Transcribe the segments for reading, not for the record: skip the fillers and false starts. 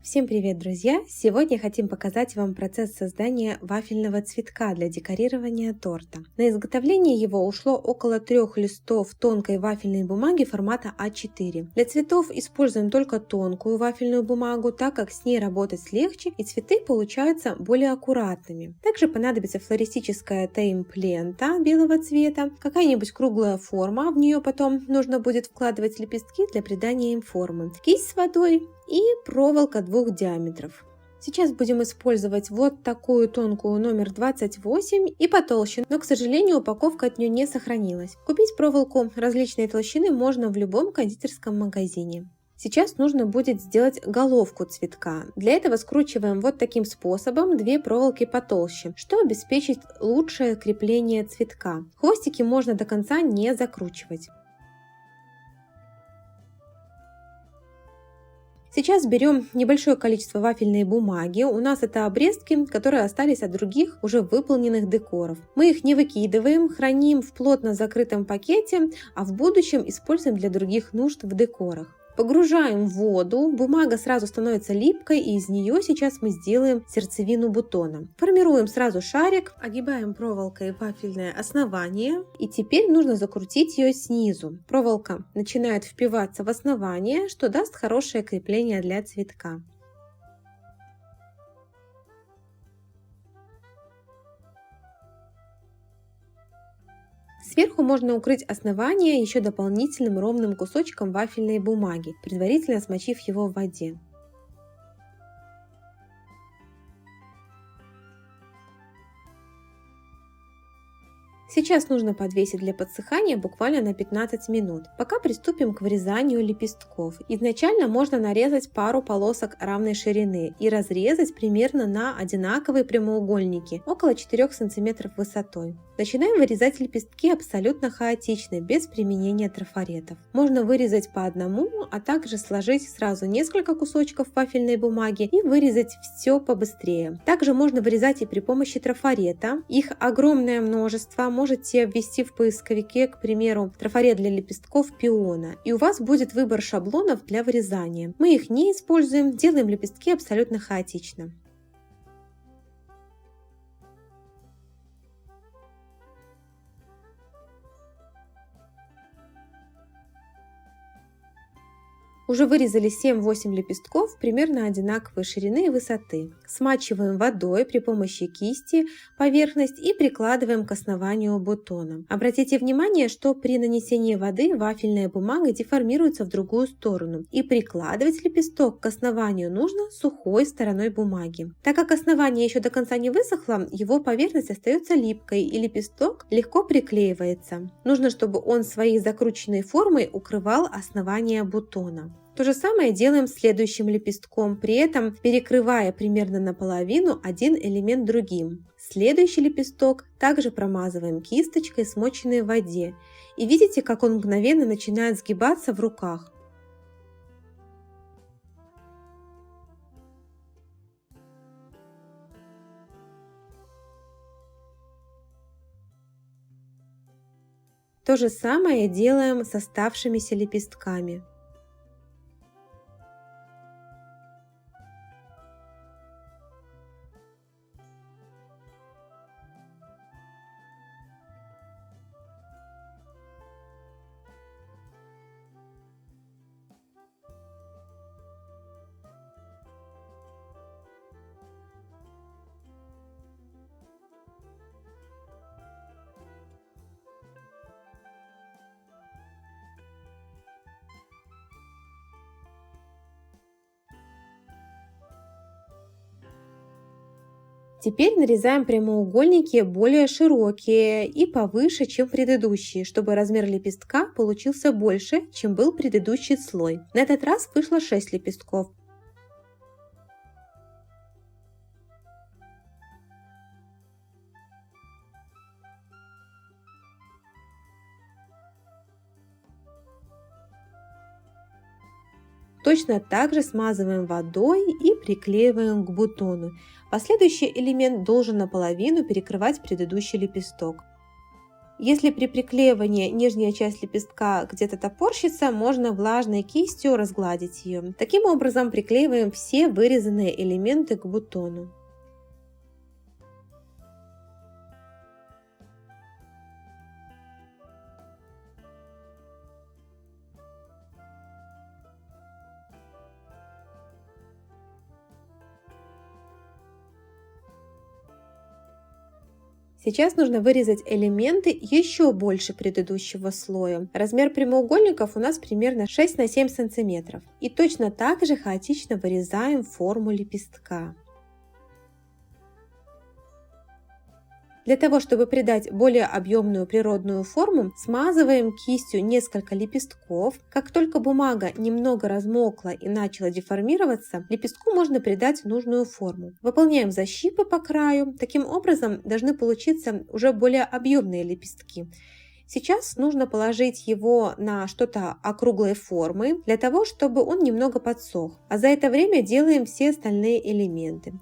Всем привет, друзья! Сегодня хотим показать вам процесс создания вафельного цветка для декорирования торта. На изготовление его ушло около 3 листов тонкой вафельной бумаги формата А4. Для цветов используем только тонкую вафельную бумагу, так как с ней работать легче и цветы получаются более аккуратными. Также понадобится флористическая тейп-лента белого цвета, какая-нибудь круглая форма, в нее потом нужно будет вкладывать лепестки для придания им формы, кисть с водой и проволока 2 диаметров. Сейчас будем использовать вот такую тонкую номер 28 и потолще, но, к сожалению, упаковка от нее не сохранилась. Купить проволоку различной толщины можно в любом кондитерском магазине. Сейчас нужно будет сделать головку цветка. Для этого скручиваем вот таким способом 2 проволоки потолще, что обеспечит лучшее крепление цветка. Хвостики можно до конца не закручивать. Сейчас берем небольшое количество вафельной бумаги. У нас это обрезки, которые остались от других уже выполненных декоров. Мы их не выкидываем, храним в плотно закрытом пакете, а в будущем используем для других нужд в декорах. Погружаем в воду, бумага сразу становится липкой, и из нее сейчас мы сделаем сердцевину бутона. Формируем сразу шарик, огибаем проволокой вафельное основание, и теперь нужно закрутить ее снизу. Проволока начинает впиваться в основание, что даст хорошее крепление для цветка. Сверху можно укрыть основание еще дополнительным ровным кусочком вафельной бумаги, предварительно смочив его в воде. Сейчас нужно подвесить для подсыхания буквально на 15 минут. Пока приступим к вырезанию лепестков. Изначально можно нарезать пару полосок равной ширины и разрезать примерно на одинаковые прямоугольники, около 4 см высотой. Начинаем вырезать лепестки абсолютно хаотично, без применения трафаретов. Можно вырезать по одному, а также сложить сразу несколько кусочков вафельной бумаги и вырезать все побыстрее. Также можно вырезать и при помощи трафарета. Их огромное множество. Можете ввести в поисковике, к примеру, трафарет для лепестков пиона, и у вас будет выбор шаблонов для вырезания. Мы их не используем, делаем лепестки абсолютно хаотично. Уже вырезали 7-8 лепестков примерно одинаковой ширины и высоты. Смачиваем водой при помощи кисти поверхность и прикладываем к основанию бутона. Обратите внимание, что при нанесении воды вафельная бумага деформируется в другую сторону, и прикладывать лепесток к основанию нужно сухой стороной бумаги. Так как основание еще до конца не высохло, его поверхность остается липкой, и лепесток легко приклеивается. Нужно, чтобы он своей закрученной формой укрывал основание бутона. То же самое делаем с следующим лепестком, при этом перекрывая примерно наполовину один элемент другим. Следующий лепесток также промазываем кисточкой, смоченной в воде. И видите, как он мгновенно начинает сгибаться в руках. То же самое делаем с оставшимися лепестками. Теперь нарезаем прямоугольники более широкие и повыше, чем предыдущие, чтобы размер лепестка получился больше, чем был предыдущий слой. На этот раз вышло 6 лепестков. Точно так же смазываем водой и приклеиваем к бутону. Последующий элемент должен наполовину перекрывать предыдущий лепесток. Если при приклеивании нижняя часть лепестка где-то топорщится, можно влажной кистью разгладить ее. Таким образом приклеиваем все вырезанные элементы к бутону. Сейчас нужно вырезать элементы еще больше предыдущего слоя. Размер прямоугольников у нас примерно 6 на 7 сантиметров. И точно так же хаотично вырезаем форму лепестка. Для того, чтобы придать более объемную природную форму, смазываем кистью несколько лепестков. Как только бумага немного размокла и начала деформироваться, лепестку можно придать нужную форму. Выполняем защипы по краю. Таким образом должны получиться уже более объемные лепестки. Сейчас нужно положить его на что-то округлой формы, для того, чтобы он немного подсох. А за это время делаем все остальные элементы.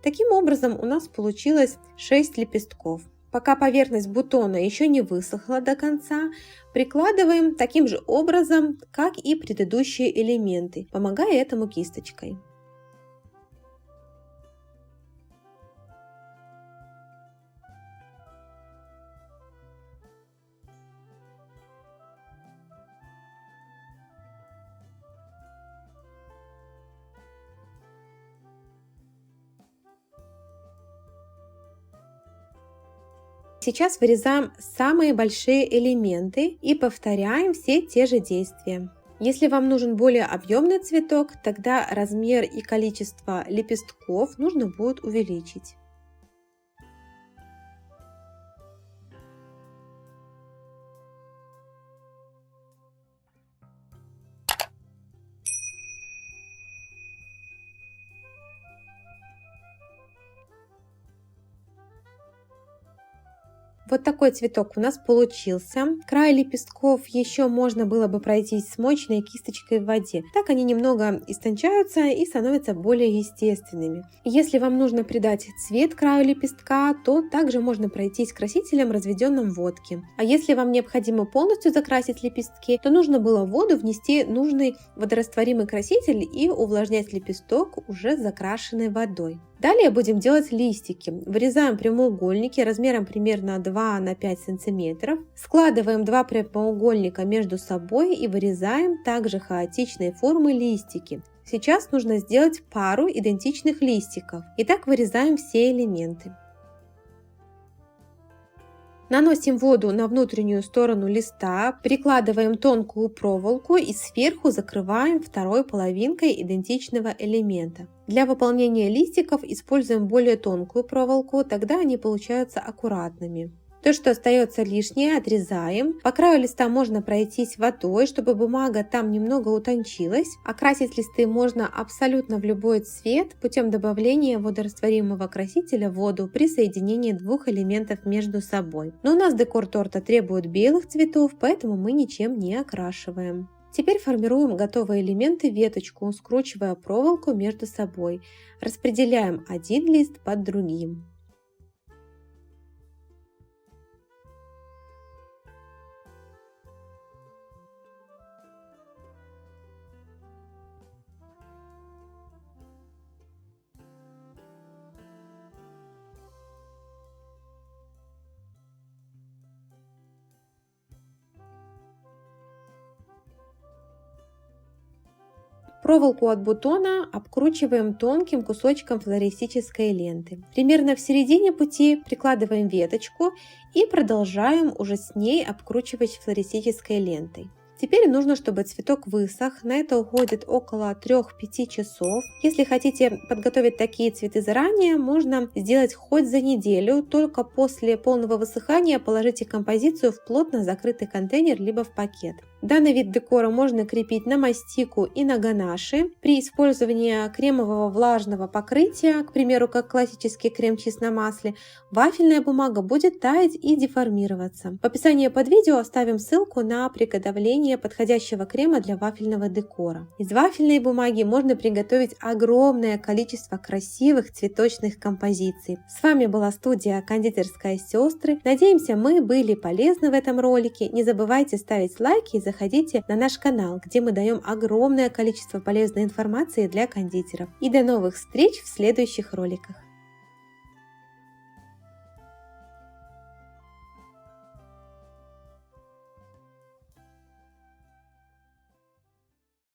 Таким образом у нас получилось 6 лепестков. Пока поверхность бутона еще не высохла до конца, прикладываем таким же образом, как и предыдущие элементы, помогая этому кисточкой. Сейчас вырезаем самые большие элементы и повторяем все те же действия. Если вам нужен более объемный цветок, тогда размер и количество лепестков нужно будет увеличить. Вот такой цветок у нас получился. Край лепестков еще можно было бы пройтись смоченной кисточкой в воде. Так они немного истончаются и становятся более естественными. Если вам нужно придать цвет краю лепестка, то также можно пройтись красителем, разведенным в водке. А если вам необходимо полностью закрасить лепестки, то нужно было в воду внести нужный водорастворимый краситель и увлажнять лепесток уже закрашенной водой. Далее будем делать листики. Вырезаем прямоугольники размером примерно 2 на 5 сантиметров. Складываем два прямоугольника между собой и вырезаем также хаотичной формы листики. Сейчас нужно сделать пару идентичных листиков. И так вырезаем все элементы. Наносим воду на внутреннюю сторону листа, прикладываем тонкую проволоку и сверху закрываем второй половинкой идентичного элемента. Для выполнения листиков используем более тонкую проволоку, тогда они получаются аккуратными. То, что остается лишнее, отрезаем. По краю листа можно пройтись водой, чтобы бумага там немного утончилась. Окрасить листы можно абсолютно в любой цвет путем добавления водорастворимого красителя в воду при соединении двух элементов между собой. Но у нас декор торта требует белых цветов, поэтому мы ничем не окрашиваем. Теперь формируем готовые элементы в веточку, скручивая проволоку между собой. Распределяем один лист под другим. Проволоку от бутона обкручиваем тонким кусочком флористической ленты. Примерно в середине пути прикладываем веточку и продолжаем уже с ней обкручивать флористической лентой. Теперь нужно, чтобы цветок высох. На это уходит около 3-5 часов. Если хотите подготовить такие цветы заранее, можно сделать хоть за неделю. Только после полного высыхания положите композицию в плотно закрытый контейнер либо в пакет. Данный вид декора можно крепить на мастику и на ганаши. При использовании кремового влажного покрытия, к примеру, как классический крем-чиз на масле, вафельная бумага будет таять и деформироваться. В описании под видео оставим ссылку на приготовление подходящего крема для вафельного декора. Из вафельной бумаги можно приготовить огромное количество красивых цветочных композиций. С вами была студия «Кондитерская сестры». Надеемся, мы были полезны в этом ролике. Не забывайте ставить лайки и заходите на наш канал, где мы даем огромное количество полезной информации для кондитеров. И до новых встреч в следующих роликах.